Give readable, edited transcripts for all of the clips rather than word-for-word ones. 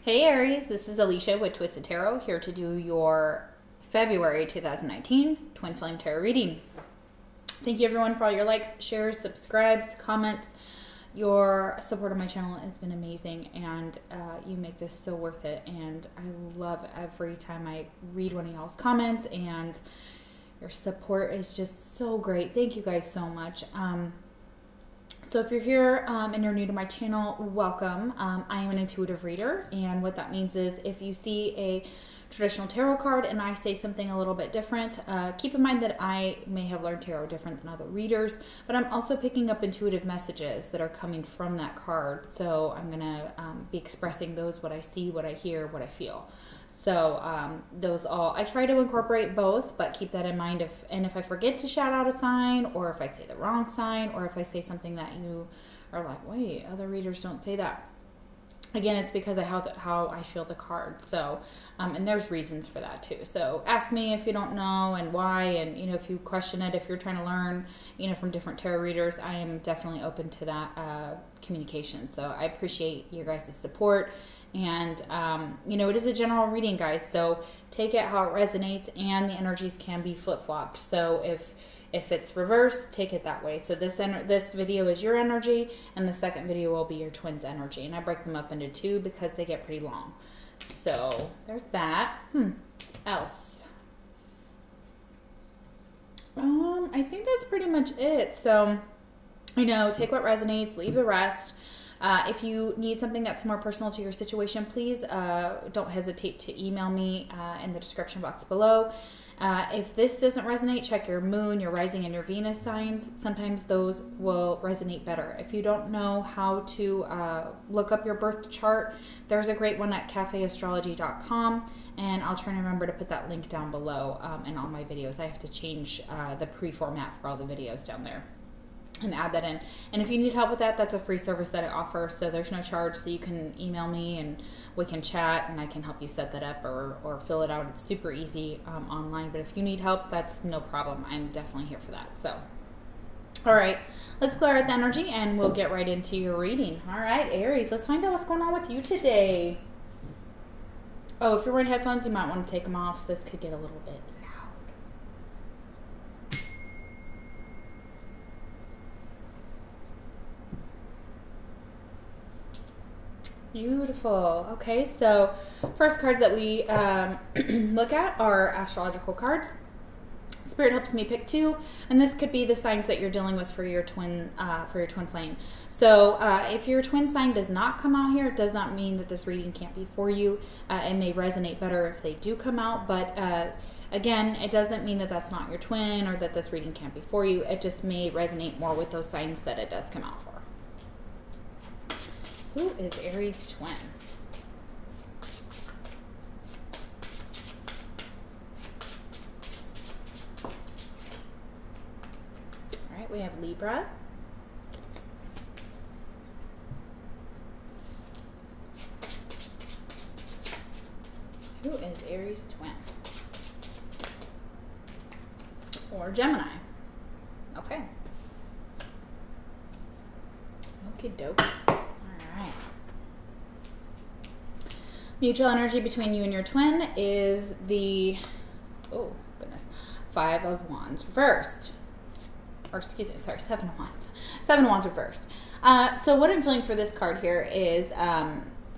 Hey Aries, this is Alicia with Twisted Tarot, here to do your February 2019 Twin Flame Tarot reading. Thank you everyone for all your likes, shares, subscribes, comments. Your support of my channel has been amazing, and you make this so worth it, and I love every time I read one of y'all's comments, and your support is just so great. Thank you guys so much. So if you're here and you're new to my channel, welcome. I am an intuitive reader, and what that means is if you see a traditional tarot card and I say something a little bit different, keep in mind that I may have learned tarot different than other readers, but I'm also picking up intuitive messages that are coming from that card. So I'm going to be expressing those, what I see, what I hear, what I feel. So those all, I try to incorporate both, but keep that in mind. If I forget to shout out a sign, or if I say the wrong sign, or if I say something that you are like, wait, other readers don't say that. Again, it's because of how I feel the card. So, and there's reasons for that too. So ask me if you don't know and why, and if you question it, if you're trying to learn, from different tarot readers, I am definitely open to that communication. So I appreciate your guys' support. And, it is a general reading, guys, so take it how it resonates, and the energies can be flip-flopped. So if it's reversed, take it that way. So this video is your energy, and the second video will be your twin's energy. And I break them up into two because they get pretty long. So there's that. Else. I think that's pretty much it. So, take what resonates, leave the rest. If you need something that's more personal to your situation, please don't hesitate to email me in the description box below. If this doesn't resonate, check your moon, your rising, and your Venus signs. Sometimes those will resonate better. If you don't know how to look up your birth chart, there's a great one at cafeastrology.com, and I'll try to remember to put that link down below in all my videos. I have to change the pre-format for all the videos down there and add that in. And if you need help with that, that's a free service that I offer, so there's no charge. So you can email me and we can chat, and I can help you set that up or fill it out. It's super easy online, but if you need help, that's no problem. I'm definitely here for that. So all right, let's clear out the energy and we'll get right into your reading. All right, Aries, let's find out what's going on with you today. Oh, if you're wearing headphones, you might want to take them off. This could get a little bit beautiful. Okay, so first cards that we look at are astrological cards. Spirit helps me pick two, and this could be the signs that you're dealing with for your twin flame. So if your twin sign does not come out here, it does not mean that this reading can't be for you. It may resonate better if they do come out, but again, it doesn't mean that that's not your twin or that this reading can't be for you. It just may resonate more with those signs that it does come out for. Who is Aries' twin? All right, we have Libra. Who is Aries' twin? Or Gemini. Okay. Okie doke. Mutual energy between you and your twin is the, oh goodness, 5 of Wands reversed. Or excuse me, sorry, 7 of Wands. 7 of Wands reversed. So what I'm feeling for this card here is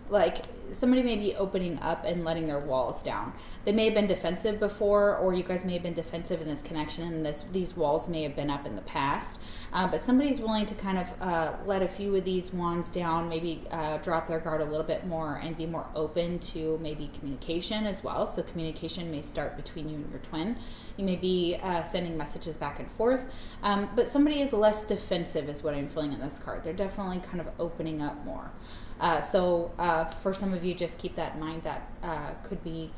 like somebody may be opening up and letting their walls down. They may have been defensive before, or you guys may have been defensive in this connection, and these walls may have been up in the past. But somebody's willing to kind of let a few of these wands down, maybe drop their guard a little bit more and be more open to maybe communication as well. So communication may start between you and your twin. You may be sending messages back and forth, but somebody is less defensive is what I'm feeling in this card. They're definitely kind of opening up more. So for some of you, just keep that in mind. That could be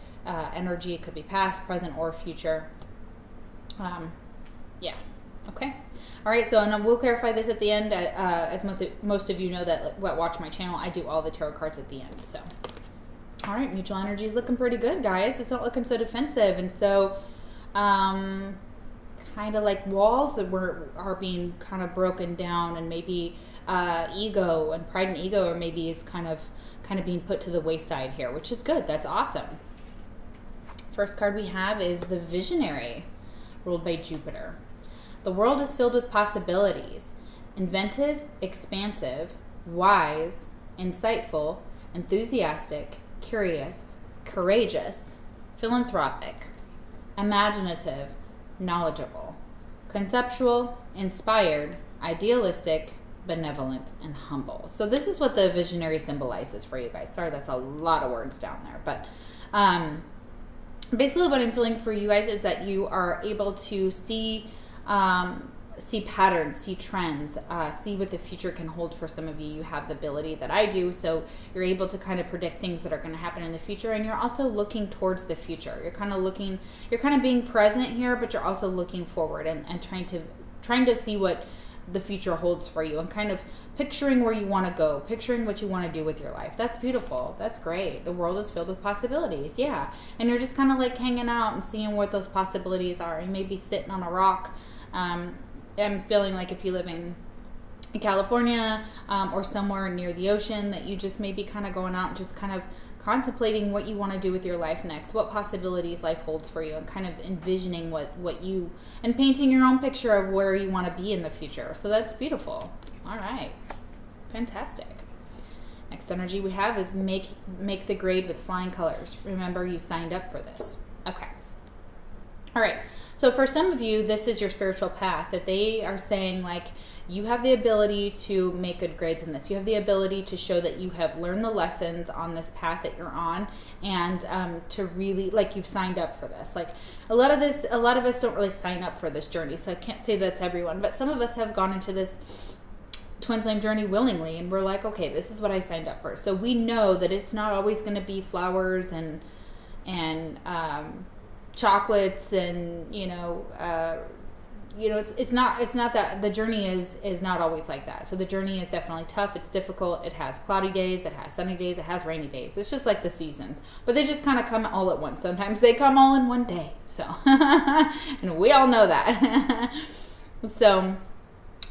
energy. It could be past, present, or future. Yeah. Okay. All right. So and we'll clarify this at the end. As most of you know that watch my channel, I do all the tarot cards at the end. So, all right. Mutual energy is looking pretty good, guys. It's not looking so defensive, and so kind of like walls that are being kind of broken down, and maybe ego and pride and ego, or maybe is kind of being put to the wayside here, which is good. That's awesome. First card we have is the Visionary, ruled by Jupiter. The world is filled with possibilities. Inventive, expansive, wise, insightful, enthusiastic, curious, courageous, philanthropic, imaginative, knowledgeable, conceptual, inspired, idealistic, benevolent, and humble. So this is what the Visionary symbolizes for you guys. Sorry, that's a lot of words down there. But basically what I'm feeling for you guys is that you are able to see patterns, see trends, see what the future can hold for some of you. You have the ability that I do, so you're able to kind of predict things that are going to happen in the future, and you're also looking towards the future. You're kind of being present here, but you're also looking forward and trying to see what the future holds for you, and kind of picturing where you want to go, picturing what you want to do with your life. That's beautiful. That's great. The world is filled with possibilities. Yeah. And you're just kind of like hanging out and seeing what those possibilities are. You may be sitting on a rock. I'm feeling like if you live in California or somewhere near the ocean, that you just may be kind of going out and just kind of contemplating what you want to do with your life next, what possibilities life holds for you, and kind of envisioning what you, and painting your own picture of where you want to be in the future. So that's beautiful. All right. Fantastic. Next energy we have is make the grade with flying colors. Remember, you signed up for this. Okay. All right. So for some of you, this is your spiritual path, that they are saying, like, you have the ability to make good grades in this. You have the ability to show that you have learned the lessons on this path that you're on, and to really, like, you've signed up for this. Like, a lot of us don't really sign up for this journey, so I can't say that's everyone, but some of us have gone into this twin flame journey willingly, and we're like, okay, this is what I signed up for. So we know that it's not always going to be flowers and chocolates and it's not that the journey is not always like that. So the journey is definitely tough. It's difficult. It has cloudy days, it has sunny days, it has rainy days. It's just like the seasons, but they just kind of come all at once. Sometimes they come all in one day. So and we all know that. So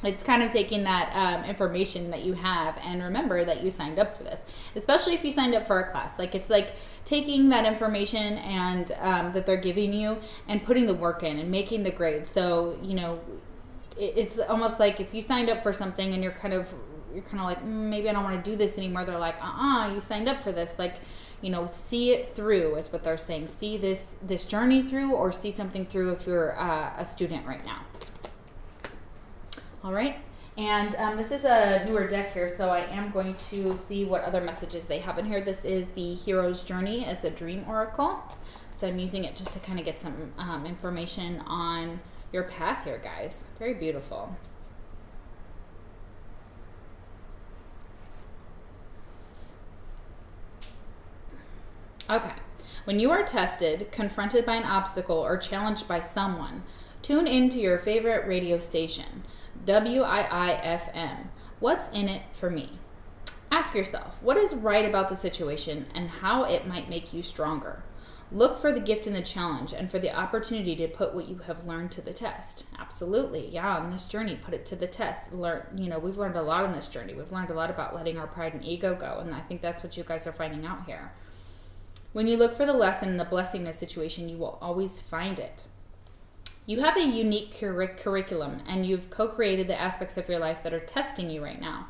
it's kind of taking that information that you have, and remember that you signed up for this, especially if you signed up for a class. Like, it's like taking that information and that they're giving you and putting the work in and making the grade. So, it's almost like if you signed up for something and you're kind of like, maybe I don't want to do this anymore. They're like, you signed up for this. Like, see it through is what they're saying. See this journey through, or see something through if you're a student right now. All right, and this is a newer deck here, so I am going to see what other messages they have in here. This is the Hero's Journey. It's a dream oracle, so I'm using it just to kind of get some information on your path here, guys. Very beautiful. Okay, when you are tested, confronted by an obstacle, or challenged by someone, tune into your favorite radio station. WIIFM. What's in it for me? Ask yourself, what is right about the situation and how it might make you stronger? Look for the gift in the challenge and for the opportunity to put what you have learned to the test. Absolutely. Yeah, on this journey, put it to the test. We've learned a lot on this journey. We've learned a lot about letting our pride and ego go, and I think that's what you guys are finding out here. When you look for the lesson and the blessing in a situation, you will always find it. You have a unique curriculum, and you've co-created the aspects of your life that are testing you right now,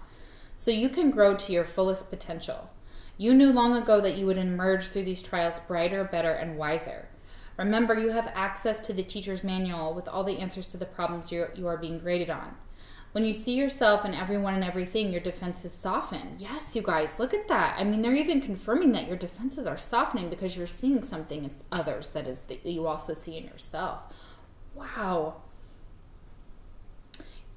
so you can grow to your fullest potential. You knew long ago that you would emerge through these trials brighter, better, and wiser. Remember, you have access to the teacher's manual with all the answers to the problems you are being graded on. When you see yourself and everyone and everything, your defenses soften. Yes, you guys, look at that. I mean, they're even confirming that your defenses are softening because you're seeing something in others that you also see in yourself. Wow.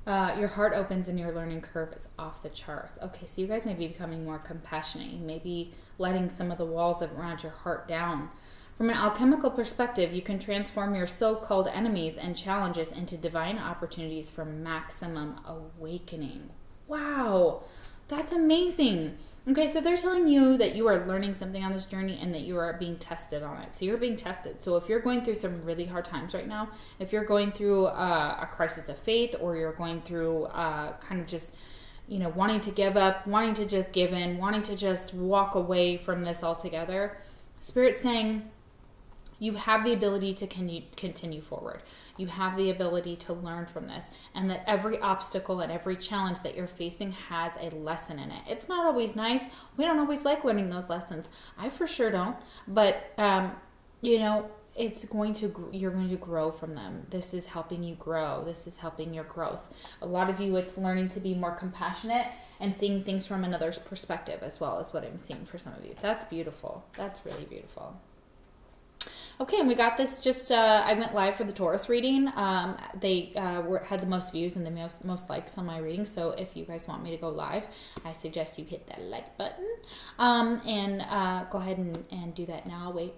Your heart opens and your learning curve is off the charts. Okay, so you guys may be becoming more compassionate. You may be letting some of the walls around your heart down. From an alchemical perspective, you can transform your so-called enemies and challenges into divine opportunities for maximum awakening. Wow, that's amazing. Okay, so they're telling you that you are learning something on this journey and that you are being tested on it. So you're being tested. So if you're going through some really hard times right now, if you're going through a crisis of faith, or you're going through kind of just wanting to give up, wanting to just give in, wanting to just walk away from this altogether, Spirit's saying you have the ability to continue forward. You have the ability to learn from this, and that every obstacle and every challenge that you're facing has a lesson in it. It's not always nice. We don't always like learning those lessons. I for sure don't. But, you're going to grow from them. This is helping you grow. This is helping your growth. A lot of you, it's learning to be more compassionate and seeing things from another's perspective as well, as what I'm seeing for some of you. That's beautiful. That's really beautiful. Okay, and we got this just, I went live for the Taurus reading. They had the most views and the most likes on my reading. So if you guys want me to go live, I suggest you hit that like button. And go ahead and do that now. Wait.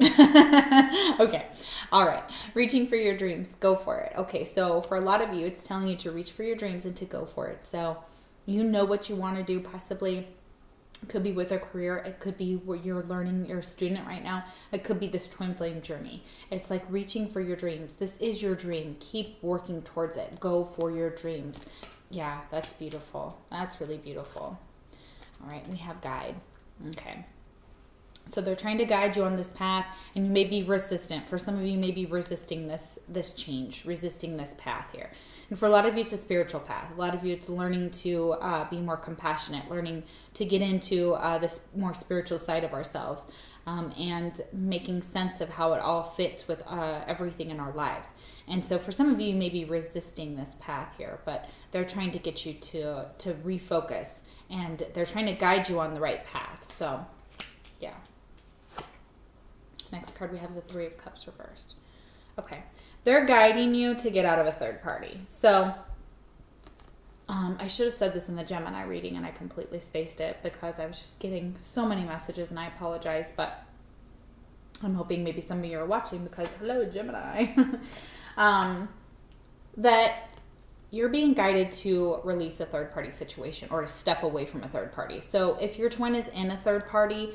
Okay. All right. Reaching for your dreams. Go for it. Okay. So for a lot of you, it's telling you to reach for your dreams and to go for it. So you know what you want to do, possibly. It could be with a career. It could be where you're learning, you're a student right now. It could be this twin flame journey. It's like reaching for your dreams. This is your dream. Keep working towards it. Go for your dreams. Yeah, that's beautiful. That's really beautiful. All right, we have guide. Okay. So they're trying to guide you on this path, and you may be resistant. For some of you, you may be resisting this change, resisting this path here. And for a lot of you, it's a spiritual path. A lot of you, it's learning to be more compassionate, learning to get into this more spiritual side of ourselves, and making sense of how it all fits with everything in our lives. And so for some of you, you may be resisting this path here, but they're trying to get you to refocus, and they're trying to guide you on the right path. So, yeah. Next card we have is the Three of Cups reversed. Okay. They're guiding you to get out of a third party. So, I should have said this in the Gemini reading, and I completely spaced it because I was just getting so many messages, and I apologize, but I'm hoping maybe some of you are watching because, hello, Gemini. That you're being guided to release a third party situation or to step away from a third party. So if your twin is in a third party,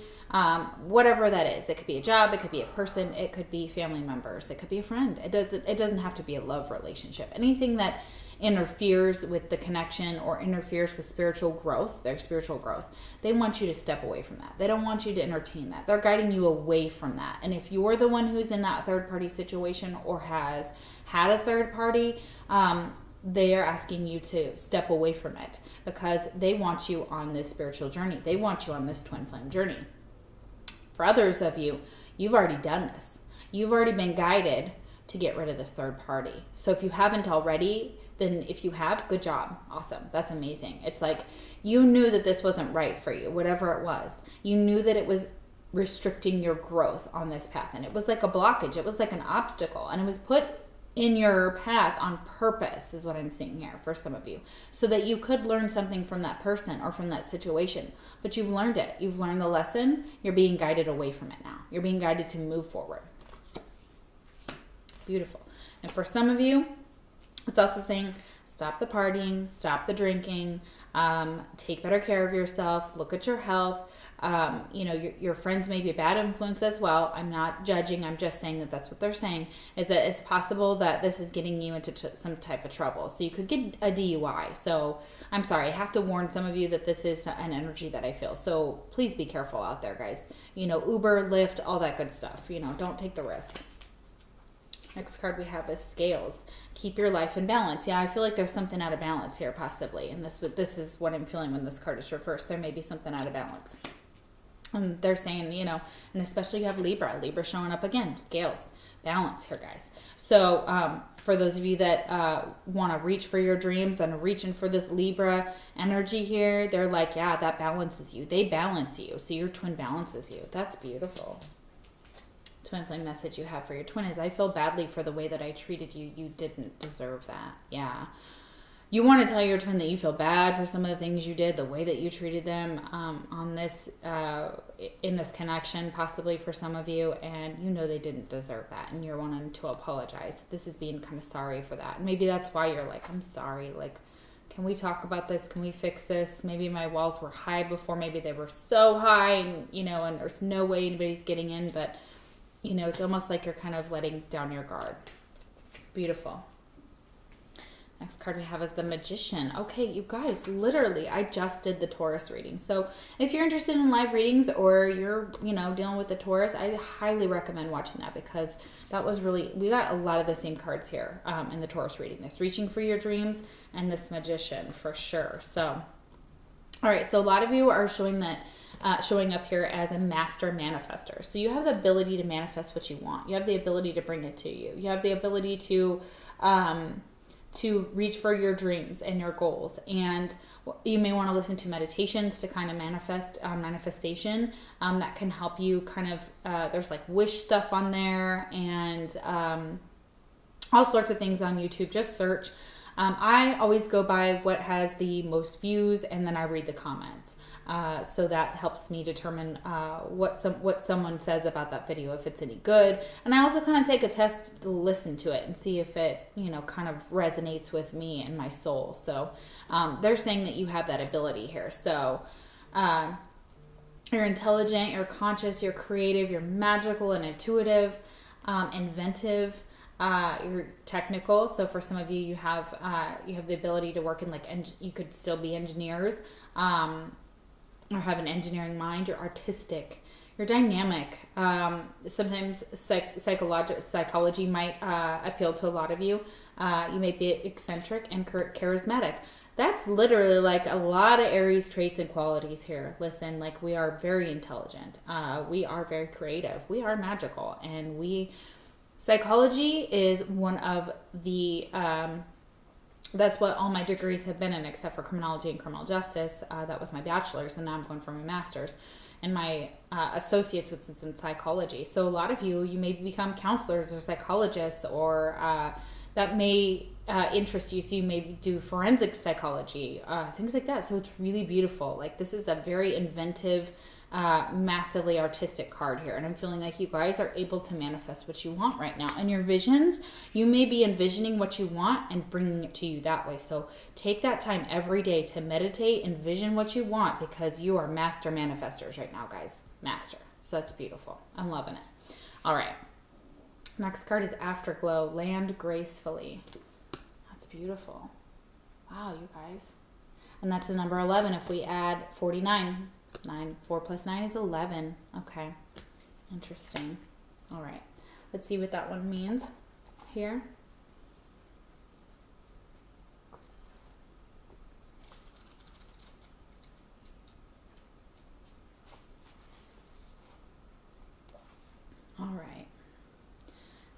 whatever that is, it could be a job, it could be a person, it could be family members, it could be a friend. It doesn't have to be a love relationship. Anything that interferes with the connection or interferes with spiritual growth, their spiritual growth, they want you to step away from that. They don't want you to entertain that. They're guiding you away from that. And if you're the one who's in that third party situation or has had a third party, they are asking you to step away from it because they want you on this spiritual journey. They want you on this twin flame journey. For others of you, you've already done this. You've already been guided to get rid of this third party. So if you haven't already, then if you have, good job. Awesome. That's amazing. It's like you knew that this wasn't right for you, whatever it was. You knew that it was restricting your growth on this path. And it was like a blockage. It was like an obstacle. And it was put in your path on purpose is what I'm seeing here for some of you, so that you could learn something from that person or from that situation. But you've learned it. You've learned the lesson. You're being guided away from it now. You're being guided to move forward. Beautiful. And for some of you, it's also saying stop the partying, stop the drinking, take better care of yourself, look at your health. Your friends may be a bad influence as well. I'm not judging. I'm just saying that that's what they're saying, is that it's possible that this is getting you into some type of trouble. So you could get a DUI. So I'm sorry. I have to warn some of you that this is an energy that I feel. So please be careful out there, guys. Uber, Lyft, all that good stuff. Don't take the risk. Next card we have is Scales. Keep your life in balance. Yeah, I feel like there's something out of balance here, possibly. And this is what I'm feeling when this card is reversed. There may be something out of balance. And they're saying, and especially you have Libra showing up again, Scales, balance here, guys. So for those of you that want to reach for your dreams and reaching for this Libra energy here, they're like, yeah, that balances you. They balance you. So your twin balances you. That's beautiful. Twin flame message you have for your twin is, I feel badly for the way that I treated you. You didn't deserve that. Yeah. You want to tell your twin that you feel bad for some of the things you did, the way that you treated them on this, in this connection, possibly for some of you, and they didn't deserve that, and you're wanting to apologize. This is being kind of sorry for that. And maybe that's why you're like, I'm sorry, like, can we talk about this? Can we fix this? Maybe my walls were high before, maybe they were so high, and, and there's no way anybody's getting in, but, it's almost like you're kind of letting down your guard. Beautiful. Next card we have is the Magician. Okay, you guys, literally, I just did the Taurus reading. So if you're interested in live readings or you're, dealing with the Taurus, I highly recommend watching that because that was really, we got a lot of the same cards here in the Taurus reading. This Reaching for Your Dreams and this Magician for sure. So, all right, so a lot of you are showing up here as a master manifester. So you have the ability to manifest what you want. You have the ability to bring it to you. You have the ability to reach for your dreams and your goals. And you may want to listen to meditations to kind of manifest manifestation that can help you kind of, there's like wish stuff on there and all sorts of things on YouTube. Just search. I always go by what has the most views and then I read the comments. So that helps me determine what someone says about that video, if it's any good. And I also kind of take a test to listen to it and see if it, kind of resonates with me and my soul. So they're saying that you have that ability here. So you're intelligent, you're conscious, you're creative, you're magical and intuitive, inventive. You're technical. So for some of you, you have the ability to work in you could still be engineers. Or have an engineering mind. You're artistic. You're dynamic. Sometimes psychology might appeal to a lot of you. You may be eccentric and charismatic. That's literally like a lot of Aries traits and qualities here. Listen, like we are very intelligent. We are very creative. We are magical. And psychology is one of the... that's what all my degrees have been in, except for criminology and criminal justice. That was my bachelor's, and now I'm going for my master's. And my associate's was in psychology. So a lot of you may become counselors or psychologists, or that may interest you. So you may do forensic psychology, things like that. So it's really beautiful. Like this is a very inventive, massively artistic card here, and I'm feeling like you guys are able to manifest what you want right now. And your visions, you may be envisioning what you want and bringing it to you that way. So take that time every day to meditate, envision what you want, because you are master manifestors right now, guys. Master. So that's beautiful. I'm loving it. All right, next card is Afterglow. Land gracefully. That's beautiful. Wow, you guys. And that's the number 11 if we add 49. 4 plus 9 is 11. Okay. Interesting. All right. Let's see what that one means here. All right.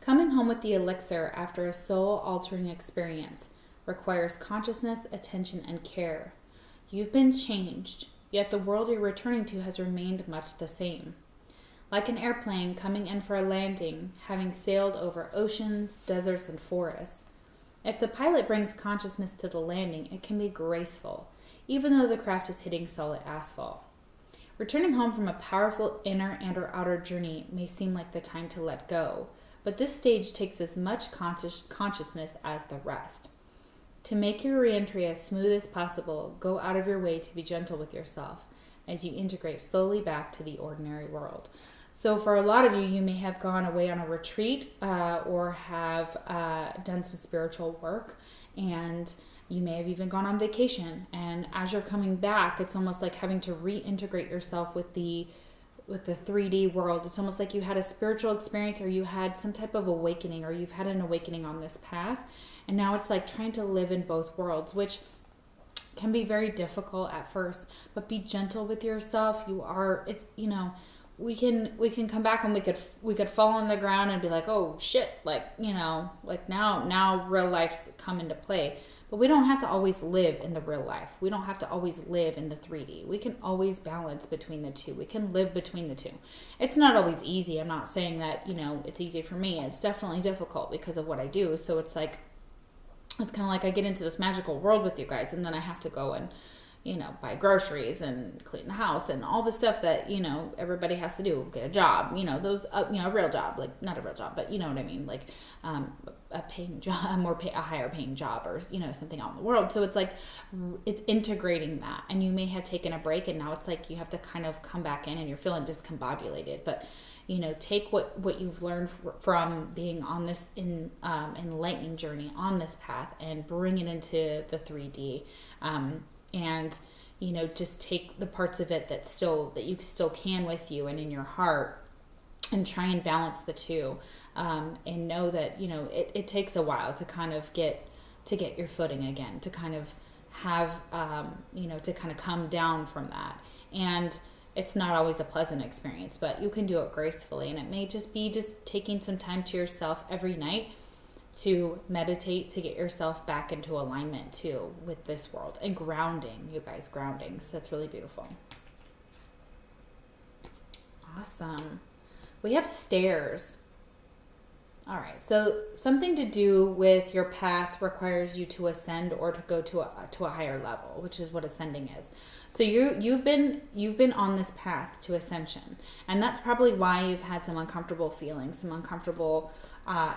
Coming home with the elixir after a soul-altering experience requires consciousness, attention, and care. You've been changed. Yet the world you're returning to has remained much the same. Like an airplane coming in for a landing, having sailed over oceans, deserts, and forests. If the pilot brings consciousness to the landing, it can be graceful, even though the craft is hitting solid asphalt. Returning home from a powerful inner and or outer journey may seem like the time to let go, but this stage takes as much consciousness as the rest. To make your reentry as smooth as possible, go out of your way to be gentle with yourself as you integrate slowly back to the ordinary world. So for a lot of you, you may have gone away on a retreat or have done some spiritual work, and you may have even gone on vacation. And as you're coming back, it's almost like having to reintegrate yourself with the 3D world. It's almost like you had a spiritual experience, or you had some type of awakening, or you've had an awakening on this path. And now it's like trying to live in both worlds, which can be very difficult at first, but be gentle with yourself. We can come back and we could fall on the ground and be like, oh shit, now real life's come into play. But we don't have to always live in the real life. We don't have to always live in the 3D. We can always balance between the two. We can live between the two. It's not always easy. I'm not saying that, it's easy for me. It's definitely difficult because of what I do. So it's like, it's kind of like I get into this magical world with you guys, and then I have to go and, buy groceries and clean the house and all the stuff that, everybody has to do, get a job, a real job, like not a real job, but you know what I mean? Like, a paying job, a higher paying job, or, something out in the world. So it's like, it's integrating that, and you may have taken a break, and now it's like, you have to kind of come back in and you're feeling discombobulated, but take what you've learned from being on this enlightening journey on this path and bring it into the 3D, and just take the parts of it that you still can with you and in your heart, and try and balance the two, and know that it takes a while to kind of get your footing again, to kind of have to kind of come down from that. And it's not always a pleasant experience, but you can do it gracefully. And it may just be taking some time to yourself every night to meditate, to get yourself back into alignment too with this world, and grounding, you guys, grounding. So that's really beautiful. Awesome. We have stairs. All right. So something to do with your path requires you to ascend or to go to a higher level, which is what ascending is. So you've been on this path to ascension, and that's probably why you've had some uncomfortable feelings, some uncomfortable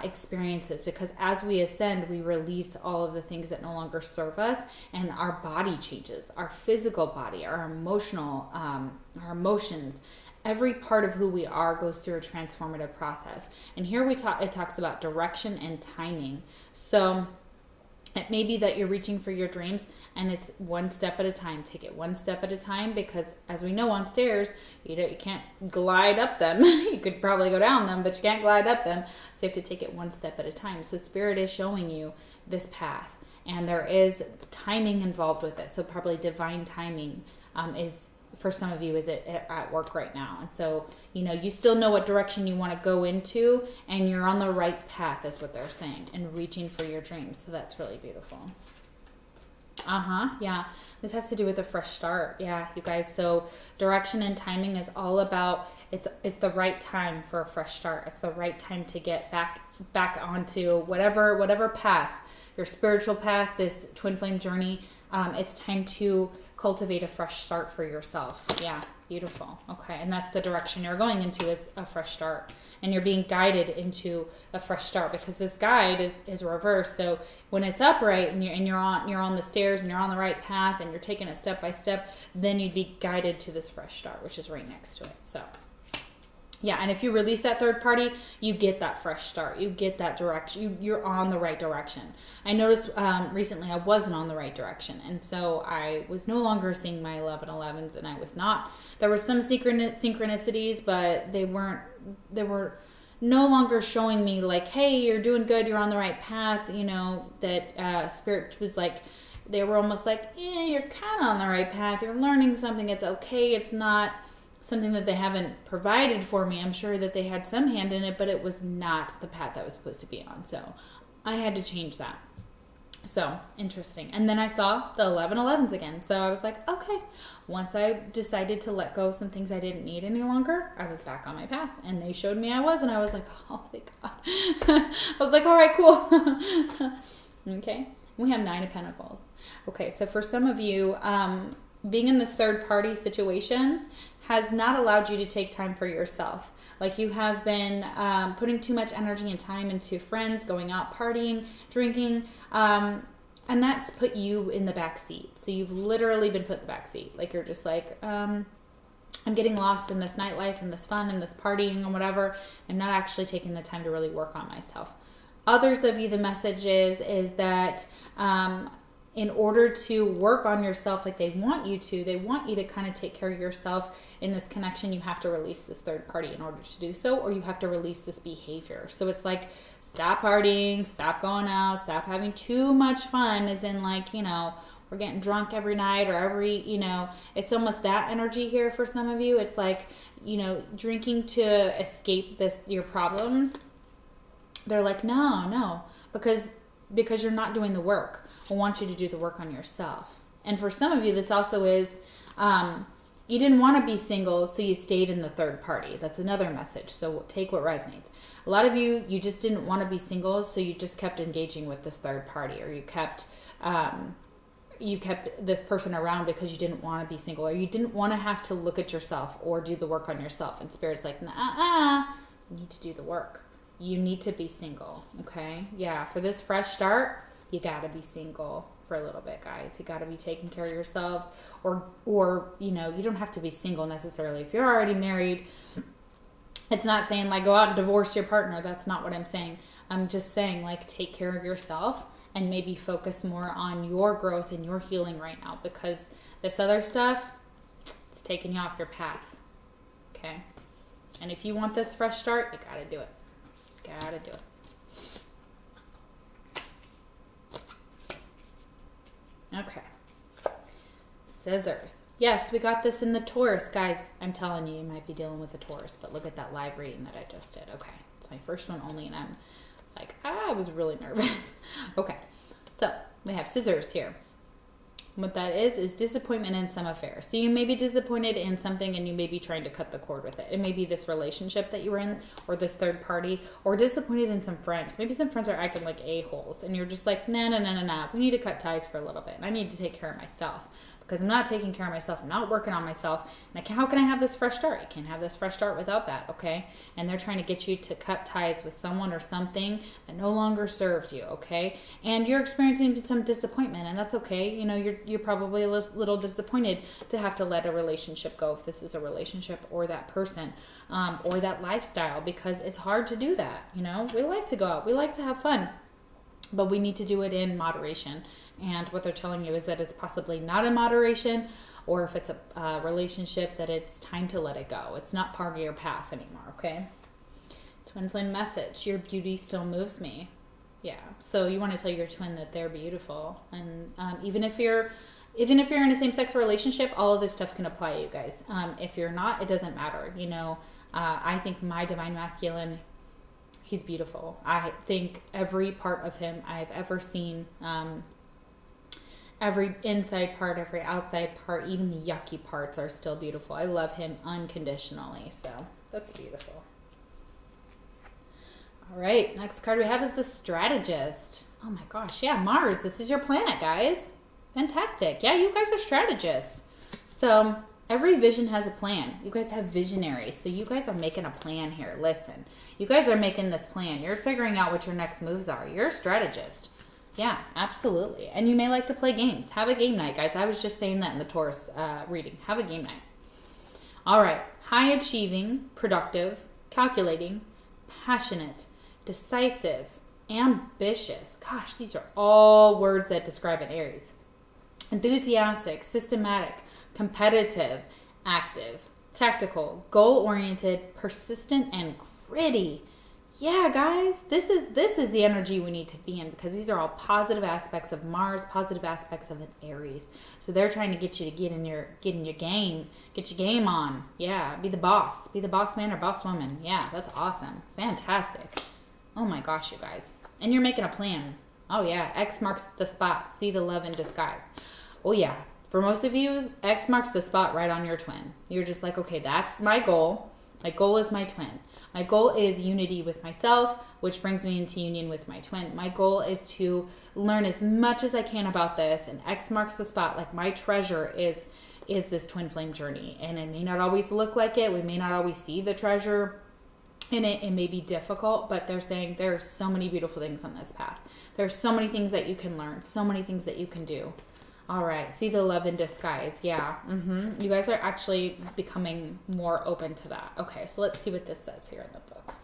experiences, because as we ascend, we release all of the things that no longer serve us, and our body changes, our physical body, our emotional, our emotions. Every part of who we are goes through a transformative process. And here it talks about direction and timing. So it may be that you're reaching for your dreams, and it's one step at a time. Take it one step at a time, because as we know, on stairs, you can't glide up them. You could probably go down them, but you can't glide up them. So you have to take it one step at a time. So Spirit is showing you this path, and there is timing involved with it. So probably divine timing is, for some of you, is at work right now. And so, you still know what direction you want to go into, and you're on the right path is what they're saying, and reaching for your dreams. So that's really beautiful. Yeah. This has to do with a fresh start. Yeah, you guys. So direction and timing is all about, it's the right time for a fresh start. It's the right time to get back onto whatever path, your spiritual path, this twin flame journey. It's time to cultivate a fresh start for yourself. Yeah, beautiful. Okay, and that's the direction you're going into, is a fresh start. And you're being guided into a fresh start, because this guide is reversed. So when it's upright and you're on the stairs and you're on the right path and you're taking it step by step, then you'd be guided to this fresh start, which is right next to it. So yeah, and if you release that third party, you get that fresh start. You get that direction. You're on the right direction. I noticed recently I wasn't on the right direction. And so I was no longer seeing my 1111s, and I was not. There were some synchronicities, but they were no longer showing me like, hey, you're doing good. You're on the right path. That Spirit was like, they were almost like, yeah, you're kind of on the right path. You're learning something. It's okay. It's not something that they haven't provided for me. I'm sure that they had some hand in it, but it was not the path I was supposed to be on. So I had to change that. So interesting. And then I saw the 1111s again. So I was like, okay. Once I decided to let go of some things I didn't need any longer, I was back on my path, and they showed me I was, and I was like, oh, thank God. I was like, all right, cool. Okay. We have 9 of Pentacles. Okay. So for some of you, being in this third party situation has not allowed you to take time for yourself. Like, you have been putting too much energy and time into friends, going out, partying, drinking, and that's put you in the back seat. So you've literally been put in the back seat. Like, you're just like, I'm getting lost in this nightlife and this fun and this partying and whatever, and not actually taking the time to really work on myself. Others of you, the message is that in order to work on yourself like they want you to kind of take care of yourself in this connection, you have to release this third party in order to do so, or you have to release this behavior. So it's like, stop partying, stop going out, stop having too much fun, as in like, we're getting drunk every night, or it's almost that energy here for some of you. It's like, drinking to escape your problems. They're like, no, because you're not doing the work. I want you to do the work on yourself. And for some of you, this also is, you didn't want to be single, so you stayed in the third party. That's another message. So take what resonates. A lot of you just didn't want to be single, so you just kept engaging with this third party, or you kept this person around because you didn't want to be single, or you didn't want to have to look at yourself or do the work on yourself. And Spirit's like, nah, you need to do the work. You need to be single, okay? Yeah, for this fresh start, you got to be single for a little bit, guys. You got to be taking care of yourselves, or you don't have to be single necessarily. If you're already married, It's not saying like go out and divorce your partner. That's not what I'm saying. I'm just saying like take care of yourself and maybe focus more on your growth and your healing right now, because this other stuff, it's taking you off your path. Okay? And if you want this fresh start, you gotta do it. Gotta do it. Okay. Scissors. Yes, we got this in the Taurus. Guys, I'm telling you, you might be dealing with a Taurus, but look at that live reading that I just did. Okay. It's my first one only, and I'm like, I was really nervous. Okay. So, we have scissors here. What that is disappointment in some affair. So you may be disappointed in something and you may be trying to cut the cord with it. It may be this relationship that you were in, or this third party, or disappointed in some friends. Maybe some friends are acting like a-holes and you're just like, nah. We need to cut ties for a little bit. And I need to take care of myself because I'm not taking care of myself. I'm not working on myself. And how can I have this fresh start? You can't have this fresh start without that, okay? And they're trying to get you to cut ties with someone or something that no longer serves you, okay? And you're experiencing some disappointment, and that's okay. You know, you're probably a little disappointed to have to let a relationship go, if this is a relationship or that person, or that lifestyle, because it's hard to do that. You know, we like to go out, we like to have fun, but we need to do it in moderation. And what they're telling you is that it's possibly not in moderation, or if it's a relationship, that it's time to let it go. It's not part of your path anymore, okay? Twin flame message. Your beauty still moves me. Yeah. So you want to tell your twin that they're beautiful. And even if you're in a same-sex relationship, all of this stuff can apply to you guys. If you're not, it doesn't matter. You know, I think my divine masculine, he's beautiful. I think every part of him I've ever seen, every inside part, every outside part, even the yucky parts are still beautiful. I love him unconditionally. So that's beautiful. All right. Next card we have is the Strategist. Oh my gosh. Yeah, Mars. This is your planet, guys. Fantastic. Yeah, you guys are strategists. So every vision has a plan. You guys have visionaries. So you guys are making a plan here. Listen, you guys are making this plan. You're figuring out what your next moves are. You're a strategist. Yeah, absolutely. And you may like to play games. Have a game night, guys. I was just saying that in the Taurus reading. Have a game night. All right. High achieving, productive, calculating, passionate, decisive, ambitious. Gosh, these are all words that describe an Aries. Enthusiastic, systematic, competitive, active, tactical, goal-oriented, persistent, and gritty. Yeah, guys, this is the energy we need to be in, because these are all positive aspects of Mars, positive aspects of an Aries. So they're trying to get you to get in your game, get your game on. Yeah, be the boss man or boss woman. Yeah, that's awesome, fantastic. Oh my gosh, you guys, and you're making a plan. Oh yeah, X marks the spot. See the love in disguise. Oh yeah, for most of you, X marks the spot right on your twin. You're just like, okay, that's my goal. My goal is my twin. My goal is unity with myself, which brings me into union with my twin. My goal is to learn as much as I can about this, and X marks the spot. Like, my treasure is this twin flame journey, and it may not always look like it. We may not always see the treasure in it. It may be difficult, but they're saying there are so many beautiful things on this path. There are so many things that you can learn, so many things that you can do. All right, see the love in disguise. Yeah, you guys are actually becoming more open to that. Okay, so let's see what this says here in the book.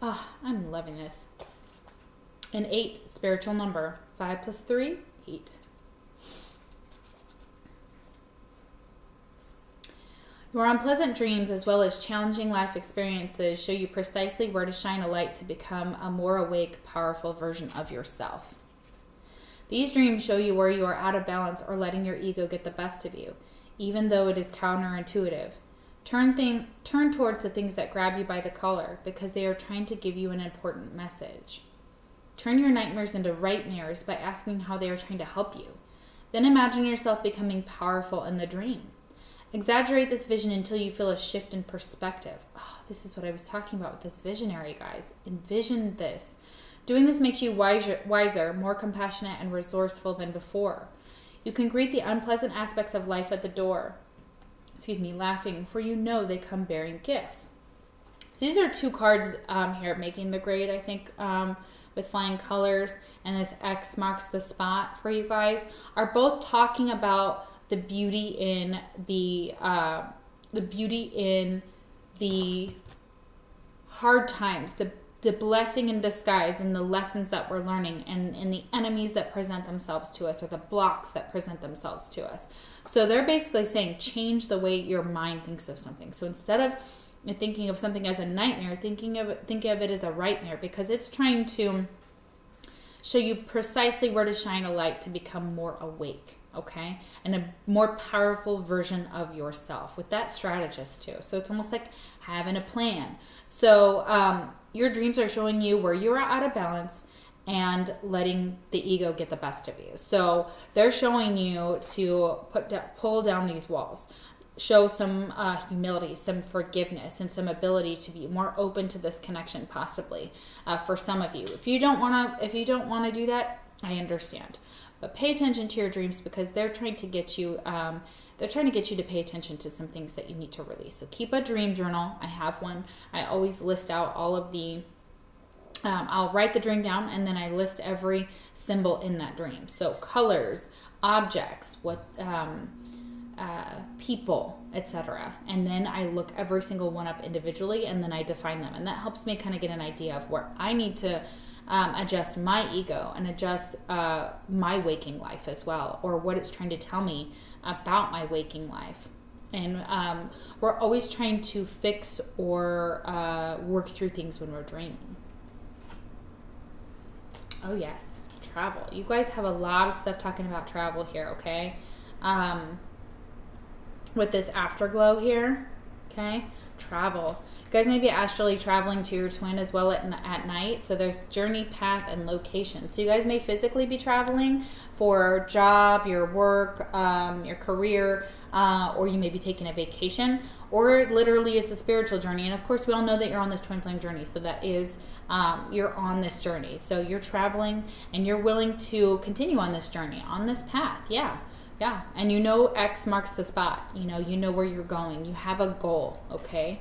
Oh, I'm loving this. An 8, spiritual number. 5 plus 3, 8. Your unpleasant dreams, as well as challenging life experiences, show you precisely where to shine a light to become a more awake, powerful version of yourself. These dreams show you where you are out of balance or letting your ego get the best of you, even though it is counterintuitive. Turn towards the things that grab you by the collar, because they are trying to give you an important message. Turn your nightmares into rightmares by asking how they are trying to help you. Then imagine yourself becoming powerful in the dream. Exaggerate this vision until you feel a shift in perspective. Oh, this is what I was talking about with this visionary, guys. Envision this. Doing this makes you wiser, more compassionate, and resourceful than before. You can greet the unpleasant aspects of life at the door. Laughing, for you know they come bearing gifts. These are 2 cards here making the grade, I think, with flying colors, and this X marks the spot for you guys, are both talking about the beauty in the hard times, the blessing in disguise and the lessons that we're learning and the enemies that present themselves to us or the blocks that present themselves to us. So they're basically saying change the way your mind thinks of something. So instead of thinking of something as a nightmare, think of it as a rightmare, because it's trying to show you precisely where to shine a light to become more awake, okay? And a more powerful version of yourself with that strategist too. So it's almost like having a plan. So your dreams are showing you where you're out of balance and letting the ego get the best of you. So they're showing you to pull down these walls, show some humility, some forgiveness, and some ability to be more open to this connection, possibly for some of you. If you don't want to do that, I understand. But pay attention to your dreams, because they're trying to get you. They're trying to get you to pay attention to some things that you need to release. So keep a dream journal. I have one. I always list out all of the. I'll write the dream down, and then I list every symbol in that dream. So colors, objects, people, etc. And then I look every single one up individually, and then I define them. And that helps me kind of get an idea of where I need to adjust my ego and adjust my waking life as well, or what it's trying to tell me about my waking life. And we're always trying to fix or work through things when we're dreaming. Oh yes, travel. You guys have a lot of stuff talking about travel here, okay? With this afterglow here, okay? Travel. You guys may be astrally traveling to your twin as well at night. So there's journey, path, and location. So you guys may physically be traveling for job, your work, your career, or you may be taking a vacation, or literally it's a spiritual journey. And of course, we all know that you're on this twin flame journey. So that is, you're on this journey. So you're traveling and you're willing to continue on this journey, on this path. Yeah. Yeah. And you know X marks the spot. You know where you're going. You have a goal, okay?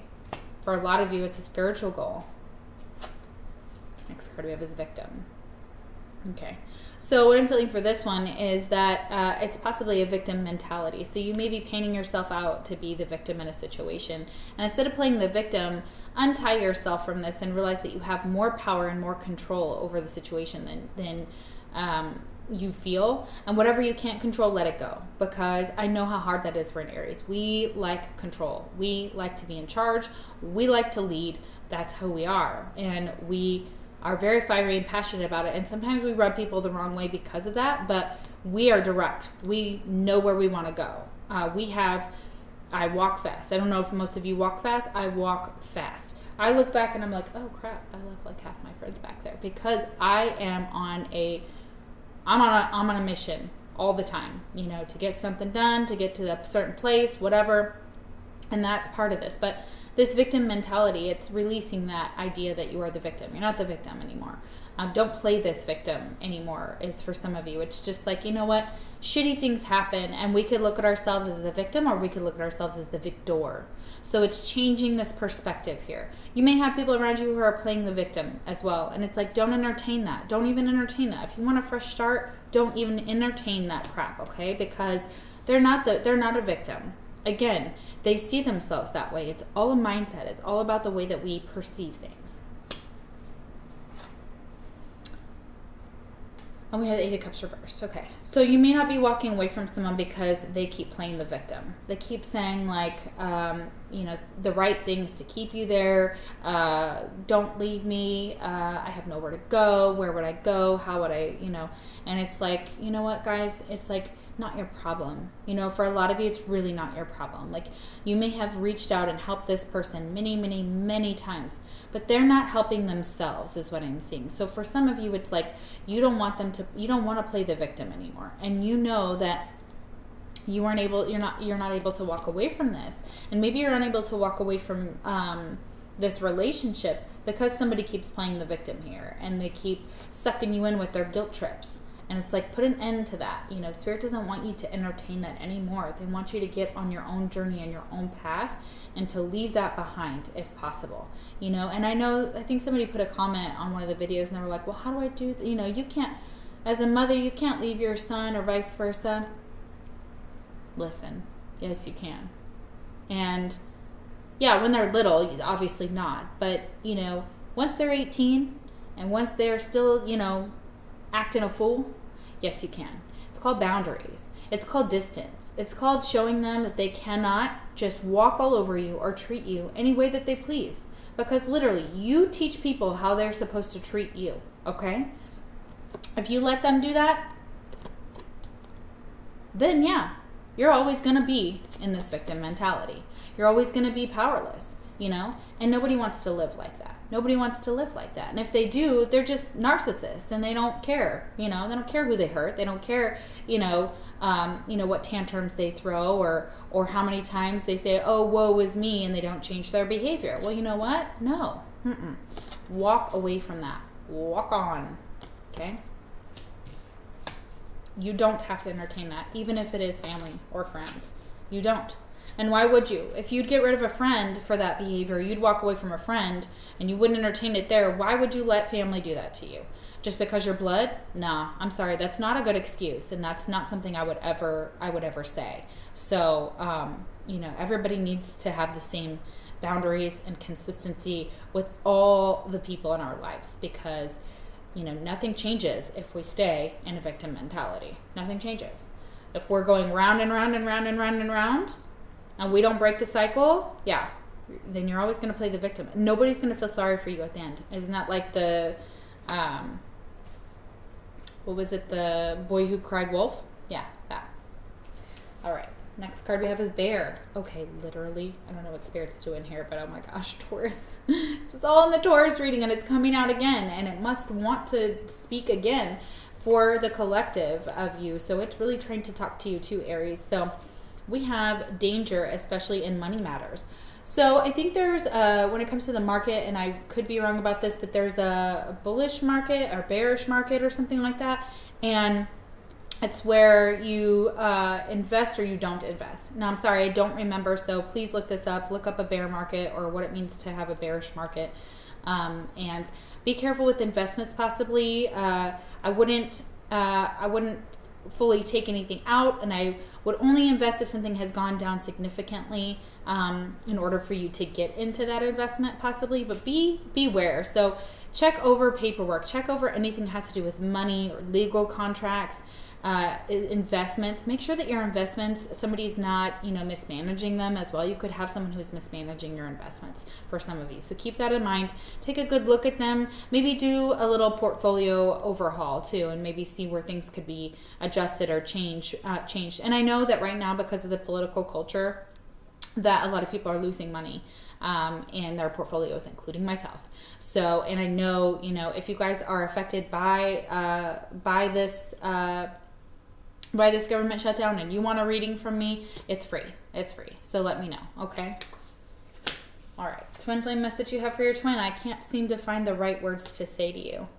For a lot of you, it's a spiritual goal. Next card we have is victim. Okay. So what I'm feeling for this one is that it's possibly a victim mentality. So you may be painting yourself out to be the victim in a situation. And instead of playing the victim, untie yourself from this and realize that you have more power and more control over the situation than you feel. And whatever you can't control, let it go. Because I know how hard that is for an Aries. We like control. We like to be in charge. We like to lead. That's who we are. And we are very fiery and passionate about it. And sometimes we rub people the wrong way because of that. But we are direct. We know where we want to go. I walk fast. I don't know if most of you walk fast. I walk fast. I look back and I'm like, oh crap, I left like half my friends back there. Because I am on I'm on a mission all the time, to get something done, to get to a certain place, whatever. And that's part of this. But this victim mentality, it's releasing that idea that you are the victim. You're not the victim anymore. Don't play this victim anymore, is for some of you. It's just like, you know what? Shitty things happen, and we could look at ourselves as the victim, or we could look at ourselves as the victor. So it's changing this perspective here. You may have people around you who are playing the victim as well. And it's like, don't entertain that. Don't even entertain that. If you want a fresh start, don't even entertain that crap, okay? Because they're not a victim. Again, they see themselves that way. It's all a mindset. It's all about the way that we perceive things. And we have the Eight of Cups reversed. Okay. So you may not be walking away from someone because they keep playing the victim. They keep saying the right things to keep you there. Don't leave me. I have nowhere to go. Where would I go? How would I, and it's like, you know what, guys? It's like not your problem. For a lot of you, it's really not your problem. Like, you may have reached out and helped this person many, many, many times, but they're not helping themselves, is what I'm seeing. So for some of you, it's like you don't want to play the victim anymore. And you know that you're not able to walk away from this. And maybe you're unable to walk away from this relationship because somebody keeps playing the victim here and they keep sucking you in with their guilt trips. And it's like, put an end to that. Spirit doesn't want you to entertain that anymore. They want you to get on your own journey and your own path and to leave that behind if possible. And I think somebody put a comment on one of the videos and they were like, well, how do I do, you can't, as a mother, you can't leave your son or vice versa. Listen, yes, you can. And Yeah, when they're little, obviously not. But, once they're 18 and once they're still, acting a fool, yes, you can. It's called boundaries. It's called distance. It's called showing them that they cannot just walk all over you or treat you any way that they please. Because literally, you teach people how they're supposed to treat you, okay? If you let them do that, then yeah, you're always going to be in this victim mentality. You're always going to be powerless, and nobody wants to live like that. Nobody wants to live like that. And if they do, they're just narcissists and they don't care, they don't care who they hurt. They don't care, what tantrums they throw or how many times they say, oh, woe is me, and they don't change their behavior. Well, you know what? No. Walk away from that. Walk on. Okay? You don't have to entertain that, even if it is family or friends. You don't. And why would you? If you'd get rid of a friend for that behavior, you'd walk away from a friend and you wouldn't entertain it there. Why would you let family do that to you? Just because you're blood? Nah, I'm sorry. That's not a good excuse, and that's not something I would ever say. So, everybody needs to have the same boundaries and consistency with all the people in our lives, because nothing changes if we stay in a victim mentality. Nothing changes. If we're going round and round and round and round and round, and we don't break the cycle, yeah, then you're always going to play the victim. Nobody's going to feel sorry for you at the end. Isn't that like the, what was it, the boy who cried wolf? Yeah, that. All right. Next card we have is bear. Okay, literally, I don't know what Spirit's doing here, but oh my gosh, Taurus. This was all in the Taurus reading, and it's coming out again, and it must want to speak again for the collective of you. So it's really trying to talk to you too, Aries. So we have danger, especially in money matters. So I think there's, when it comes to the market, and I could be wrong about this, but there's a bullish market or bearish market or something like that. And it's where you invest or you don't invest. Now, I'm sorry, I don't remember, so please look this up. Look up a bear market or what it means to have a bearish market. And be careful with investments possibly. I wouldn't fully take anything out, and I would only invest if something has gone down significantly in order for you to get into that investment possibly, but beware. So check over paperwork, check over anything that has to do with money or legal contracts, investments. Make sure that your investments, somebody's not, mismanaging them as well. You could have someone who's mismanaging your investments for some of you. So keep that in mind. Take a good look at them. Maybe do a little portfolio overhaul too, and maybe see where things could be adjusted or changed. And I know that right now, because of the political culture, that a lot of people are losing money in their portfolios, including myself. So, and I know, if you guys are affected by this government shutdown and you want a reading from me, it's free. It's free. So let me know, okay? All right. Twin flame message you have for your twin. I can't seem to find the right words to say to you.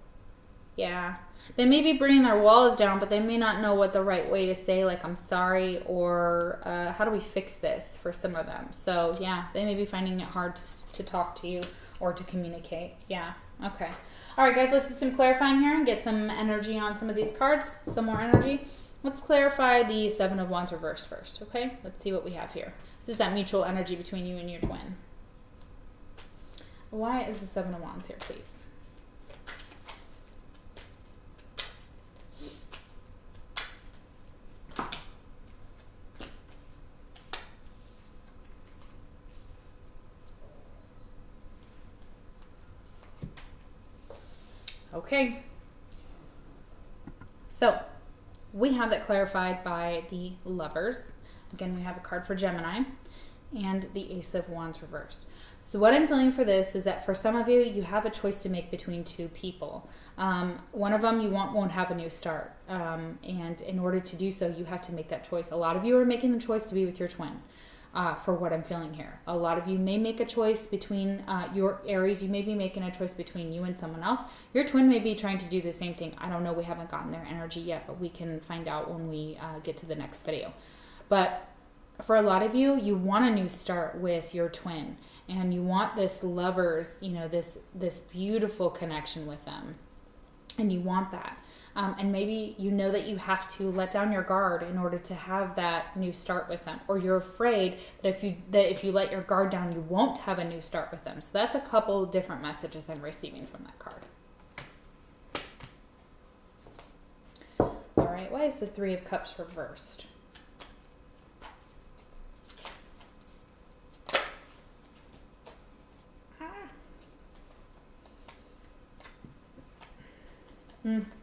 Yeah. They may be bringing their walls down, but they may not know what the right way to say, like, I'm sorry, or how do we fix this for some of them. So, yeah, they may be finding it hard to talk to you or to communicate. Yeah. Okay. All right, guys, let's do some clarifying here and get some energy on some of these cards, some more energy. Let's clarify the Seven of Wands reverse first, okay? Let's see what we have here. This is that mutual energy between you and your twin. Why is the Seven of Wands here, please? Okay. So, we have that clarified by the Lovers. Again, we have a card for Gemini and the Ace of Wands reversed. So what I'm feeling for this is that for some of you, you have a choice to make between two people. One of them you won't have a new start. And in order to do so, you have to make that choice. A lot of you are making the choice to be with your twin. For what I'm feeling here. A lot of you may make a choice between your Aries. You may be making a choice between you and someone else. Your twin may be trying to do the same thing. I don't know. We haven't gotten their energy yet, but we can find out when we get to the next video. But for a lot of you, you want a new start with your twin. And you want this lovers, this beautiful connection with them. And you want that. And maybe you know that you have to let down your guard in order to have that new start with them. Or you're afraid that if you let your guard down, you won't have a new start with them. So that's a couple different messages I'm receiving from that card. All right, why is the Three of Cups reversed?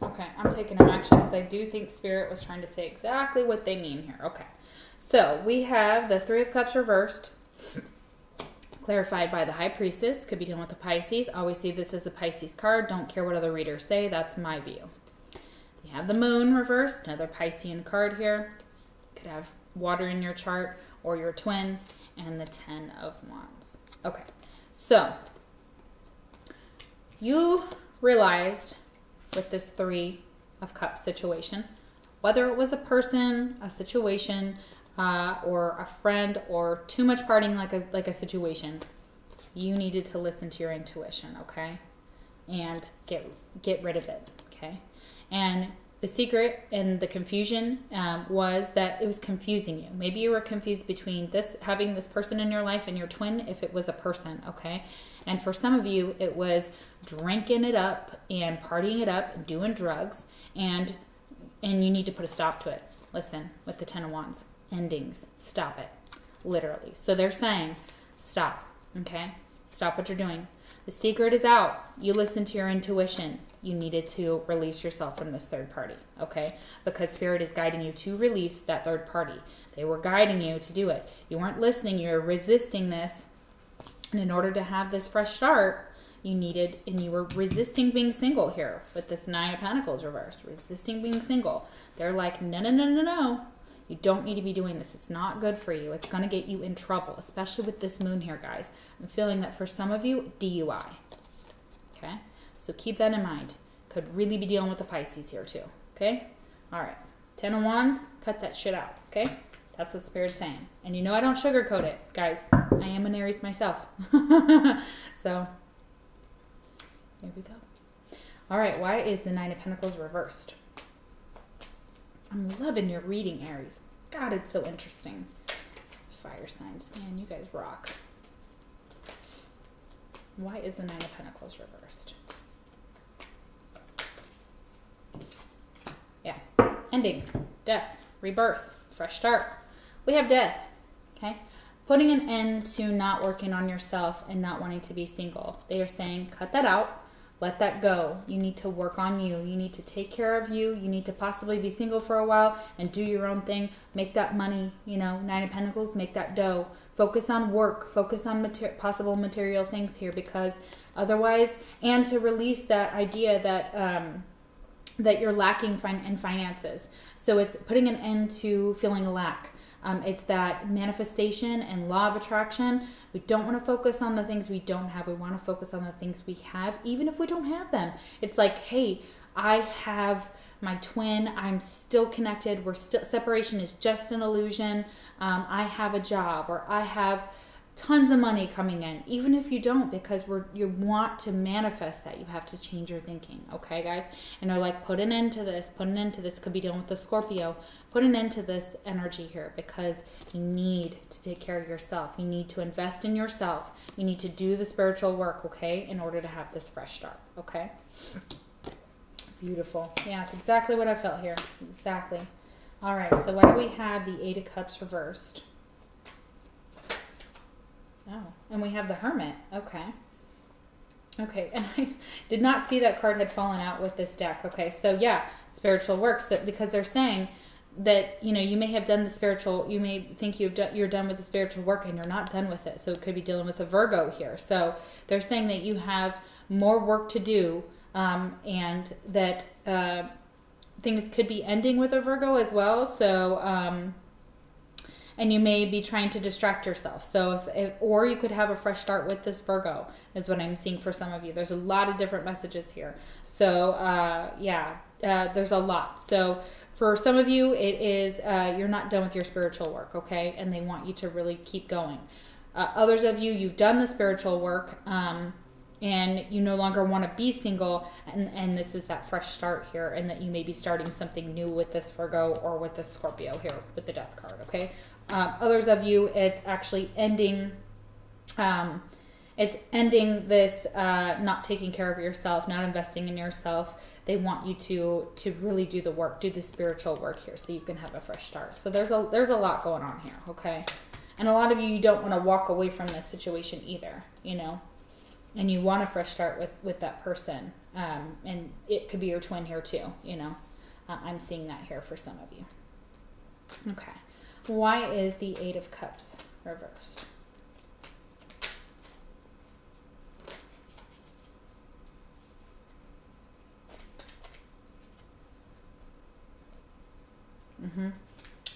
Okay, I'm taking them action because I do think Spirit was trying to say exactly what they mean here. Okay, so we have the Three of Cups reversed, clarified by the High Priestess. Could be dealing with the Pisces. Always see this as a Pisces card. Don't care what other readers say. That's my view. You have the Moon reversed, another Piscean card here. Could have water in your chart or your twin, and the Ten of Wands. Okay, so you realized with this Three of Cups situation, whether it was a person, a situation, or a friend, or too much partying like a situation, you needed to listen to your intuition, okay? And get rid of it, okay? And the secret and the confusion was that it was confusing you. Maybe you were confused between having this person in your life and your twin if it was a person, okay? And for some of you, it was drinking it up and partying it up and doing drugs, and you need to put a stop to it. Listen, with the Ten of Wands, endings, stop it, literally. So they're saying, stop, okay? Stop what you're doing. The secret is out. You listen to your intuition. You needed to release yourself from this third party, okay? Because Spirit is guiding you to release that third party. They were guiding you to do it. You weren't listening. You were resisting this. And in order to have this fresh start, you were resisting being single here with this Nine of Pentacles reversed, resisting being single. They're like, no, no, no, no, no. You don't need to be doing this. It's not good for you. It's going to get you in trouble, especially with this Moon here, guys. I'm feeling that for some of you, DUI. Okay? So keep that in mind. Could really be dealing with the Pisces here too. Okay? All right. Ten of Wands, cut that shit out. Okay? That's what Spirit's saying. And you know I don't sugarcoat it, guys. I am an Aries myself. So, here we go. All right. Why is the Nine of Pentacles reversed? I'm loving your reading, Aries. God, it's so interesting. Fire signs. Man, you guys rock. Why is the Nine of Pentacles reversed? Yeah. Endings. Death. Rebirth. Fresh start. We have death. Okay? Putting an end to not working on yourself and not wanting to be single. They are saying, cut that out. Let that go. You need to work on you. You need to take care of you. You need to possibly be single for a while and do your own thing. Make that money, Nine of Pentacles, make that dough. Focus on work. Focus on possible material things here, because otherwise, and to release that idea that you're lacking in finances. So it's putting an end to feeling a lack. It's that manifestation and law of attraction. We don't want to focus on the things we don't have. We want to focus on the things we have, even if we don't have them. It's like, hey, I have my twin. I'm still connected. Separation is just an illusion. I have a job, or I have tons of money coming in, even if you don't, because you want to manifest that. You have to change your thinking, okay, guys? And they're like, put an end to this. Put an end to this. Could be dealing with the Scorpio. Put an end to this energy here, because you need to take care of yourself. You need to invest in yourself. You need to do the spiritual work, okay, in order to have this fresh start, okay? Beautiful. Yeah, it's exactly what I felt here. Exactly. All right, so why do we have the Eight of Cups reversed? Oh, and we have the Hermit. Okay. Okay, and I did not see that card had fallen out with this deck. Okay, so yeah, spiritual works, because they're saying that, you may have done the spiritual, you may think you're done with the spiritual work, and you're not done with it. So it could be dealing with a Virgo here. So they're saying that you have more work to do, and that things could be ending with a Virgo as well. So, and you may be trying to distract yourself. So or you could have a fresh start with this Virgo, is what I'm seeing for some of you. There's a lot of different messages here. So there's a lot. So for some of you, it is you're not done with your spiritual work, okay? And they want you to really keep going. Others of you, you've done the spiritual work, and you no longer want to be single, and this is that fresh start here, and that you may be starting something new with this Virgo or with this Scorpio here with the Death card, okay? Others of you, it's actually ending, this not taking care of yourself, not investing in yourself. They want you to really do the work, do the spiritual work here, so you can have a fresh start. So there's a lot going on here, okay? And a lot of you don't want to walk away from this situation either, you know? And you want a fresh start with that person. And it could be your twin here too, you know? I'm seeing that here for some of you. Okay. Why is the Eight of Cups reversed?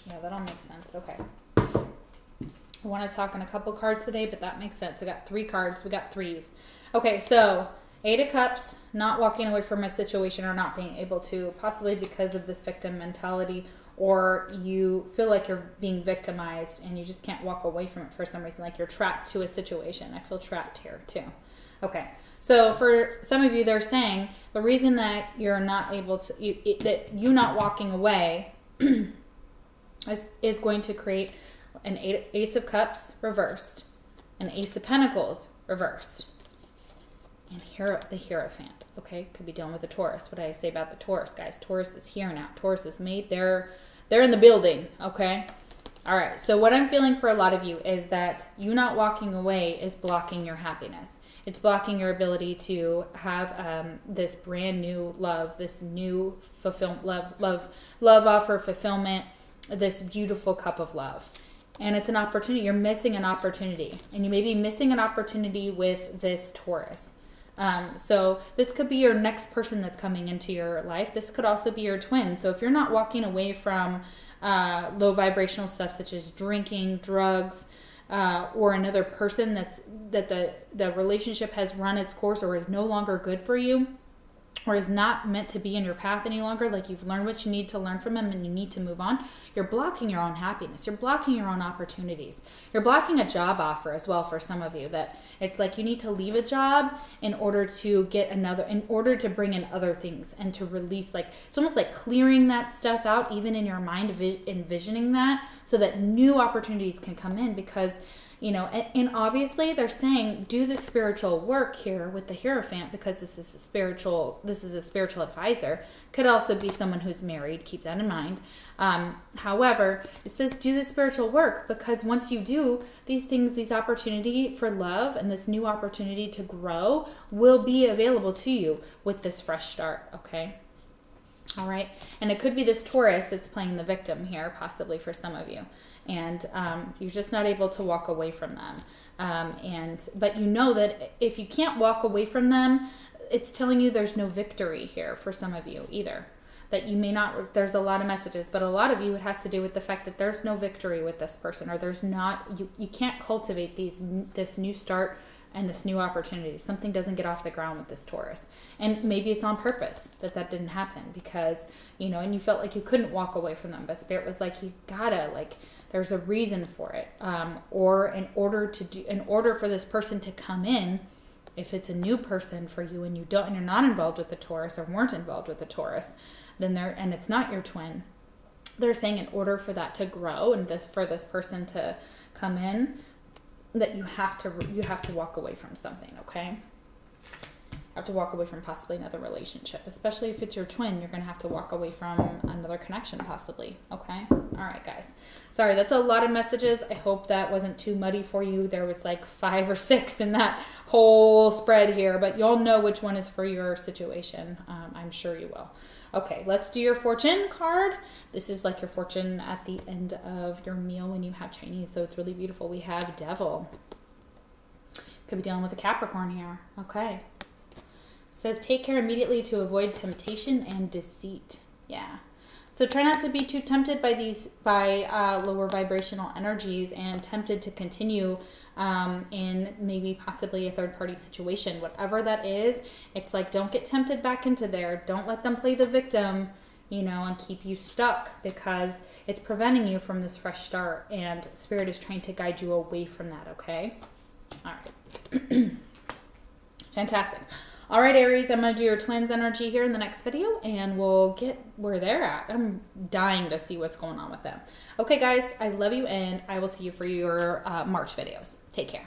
Yeah, that all makes sense. Okay. I want to talk on a couple cards today, but that makes sense. I got 3 cards. We got 3s. Okay, so Eight of Cups, not walking away from a situation or not being able to, possibly because of this victim mentality, or you feel like you're being victimized and you just can't walk away from it for some reason, like you're trapped to a situation. I feel trapped here too. Okay, so for some of you, they're saying the reason that you're not able to, that you not walking away is going to create an Ace of Cups reversed, an Ace of Pentacles reversed, and here the Hierophant. Okay, could be dealing with the Taurus. What did I say about the Taurus, guys? Taurus is here now. Taurus is made. They're in the building. Okay. All right. So what I'm feeling for a lot of you is that you not walking away is blocking your happiness. It's blocking your ability to have this brand new love, this new love offer, fulfillment, this beautiful cup of love. And it's an opportunity. You're missing an opportunity. And you may be missing an opportunity with this Taurus. So this could be your next person that's coming into your life. This could also be your twin. So if you're not walking away from low vibrational stuff such as drinking, drugs, or another person that the relationship has run its course or is no longer good for you, or is not meant to be in your path any longer, like you've learned what you need to learn from them and you need to move on, you're blocking your own happiness. You're blocking your own opportunities. You're blocking a job offer as well for some of you, that it's like you need to leave a job in order to get another, in order to bring in other things and to release, like it's almost like clearing that stuff out, even in your mind, envisioning that so that new opportunities can come in, because you know, and obviously they're saying do the spiritual work here with the Hierophant, because this is a spiritual advisor. Could also be someone who's married. Keep that in mind. However, it says do the spiritual work, because once you do these things, these opportunity for love and this new opportunity to grow will be available to you with this fresh start. Okay. All right. And it could be this Taurus that's playing the victim here, possibly for some of you. And you're just not able to walk away from them. But you know that if you can't walk away from them, it's telling you there's no victory here for some of you either. That you may not, there's a lot of messages, but a lot of you, it has to do with the fact that there's no victory with this person, or there's not, you can't cultivate this new start and this new opportunity. Something doesn't get off the ground with this Taurus. And maybe it's on purpose that didn't happen, because, you know, and you felt like you couldn't walk away from them, but Spirit was like, you gotta, like, there's a reason for it. Or in order for this person to come in, if it's a new person for you and you're not involved with the Taurus or weren't involved with the Taurus, and it's not your twin, they're saying in order for that to grow and for this person to come in, that you have to walk away from something, okay? Have to walk away from possibly another relationship, especially if it's your twin. You're going to have to walk away from another connection possibly. Okay. All right, guys, sorry, that's a lot of messages. I hope that wasn't too muddy for you. There was like 5 or 6 in that whole spread here, but you'll know which one is for your situation. I'm sure you will. Okay, let's do your fortune card. This is like your fortune at the end of your meal when you have Chinese, so it's really beautiful. We have Devil. Could be dealing with a Capricorn here. Okay. Says take care immediately to avoid temptation and deceit. Yeah. So try not to be too tempted by lower vibrational energies and tempted to continue in maybe possibly a third party situation. Whatever that is, it's like don't get tempted back into there. Don't let them play the victim, you know, and keep you stuck, because it's preventing you from this fresh start, and Spirit is trying to guide you away from that, okay? All right. Fantastic. All right, Aries, I'm going to do your twins energy here in the next video, and we'll get where they're at. I'm dying to see what's going on with them. Okay, guys, I love you, and I will see you for your March videos. Take care.